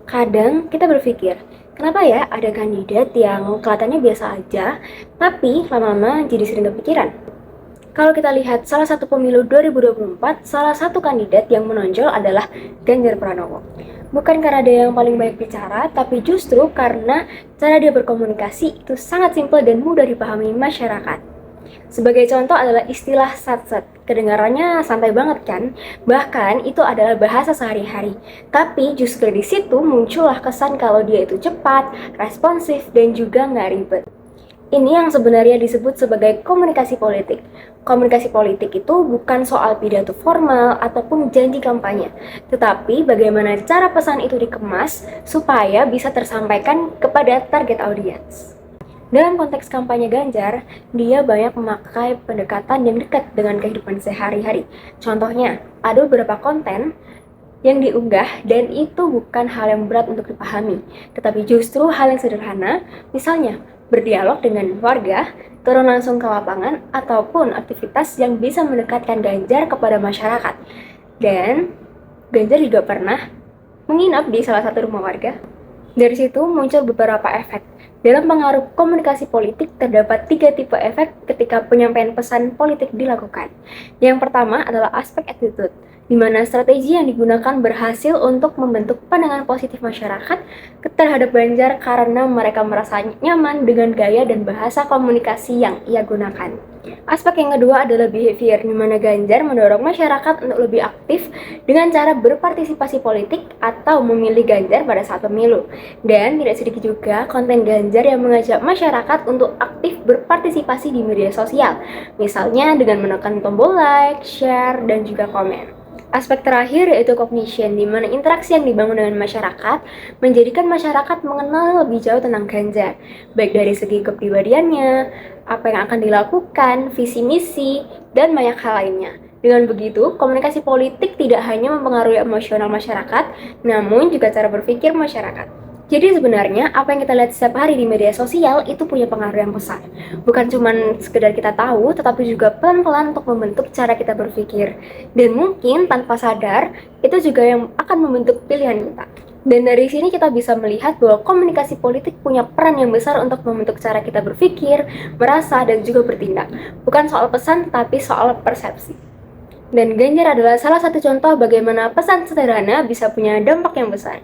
Kadang kita berpikir, kenapa ya ada kandidat yang kelihatannya biasa aja, tapi lama-lama jadi sering kepikiran? Kalau kita lihat salah satu pemilu 2024, salah satu kandidat yang menonjol adalah Ganjar Pranowo. Bukan karena dia yang paling banyak bicara, tapi justru karena cara dia berkomunikasi itu sangat simpel dan mudah dipahami masyarakat. Sebagai contoh adalah istilah satset. Kedengarannya santai banget kan? Bahkan itu adalah bahasa sehari-hari. Tapi justru di situ muncullah kesan kalau dia itu cepat, responsif, dan juga nggak ribet. Ini yang sebenarnya disebut sebagai komunikasi politik. Komunikasi politik itu bukan soal pidato formal ataupun janji kampanye, tetapi bagaimana cara pesan itu dikemas supaya bisa tersampaikan kepada target audiens. Dalam konteks kampanye Ganjar, dia banyak memakai pendekatan yang dekat dengan kehidupan sehari-hari. Contohnya, ada beberapa konten yang diunggah dan itu bukan hal yang berat untuk dipahami, tetapi justru hal yang sederhana, misalnya berdialog dengan warga, turun langsung ke lapangan, ataupun aktivitas yang bisa mendekatkan Ganjar kepada masyarakat. Dan Ganjar juga pernah menginap di salah satu rumah warga. Dari situ muncul beberapa efek. Dalam pengaruh komunikasi politik terdapat 3 tipe efek ketika penyampaian pesan politik dilakukan. Yang pertama adalah aspek attitude, di mana strategi yang digunakan berhasil untuk membentuk pandangan positif masyarakat terhadap Ganjar karena mereka merasa nyaman dengan gaya dan bahasa komunikasi yang ia gunakan. Aspek yang kedua adalah behavior, di mana Ganjar mendorong masyarakat untuk lebih aktif dengan cara berpartisipasi politik atau memilih Ganjar pada saat pemilu. Dan tidak sedikit juga konten Ganjar yang mengajak masyarakat untuk aktif berpartisipasi di media sosial, misalnya dengan menekan tombol like, share, dan juga komen. Aspek terakhir yaitu cognition, di mana interaksi yang dibangun dengan masyarakat menjadikan masyarakat mengenal lebih jauh tentang Ganjar, baik dari segi kepribadiannya, apa yang akan dilakukan, visi misi, dan banyak hal lainnya. Dengan begitu, komunikasi politik tidak hanya mempengaruhi emosional masyarakat, namun juga cara berpikir masyarakat. Jadi sebenarnya apa yang kita lihat setiap hari di media sosial itu punya pengaruh yang besar. Bukan cuma sekedar kita tahu, tetapi juga pelan-pelan untuk membentuk cara kita berpikir. Dan mungkin tanpa sadar, itu juga yang akan membentuk pilihan kita. Dan dari sini kita bisa melihat bahwa komunikasi politik punya peran yang besar untuk membentuk cara kita berpikir, merasa, dan juga bertindak. Bukan soal pesan, tapi soal persepsi. Dan Ganjar adalah salah satu contoh bagaimana pesan sederhana bisa punya dampak yang besar.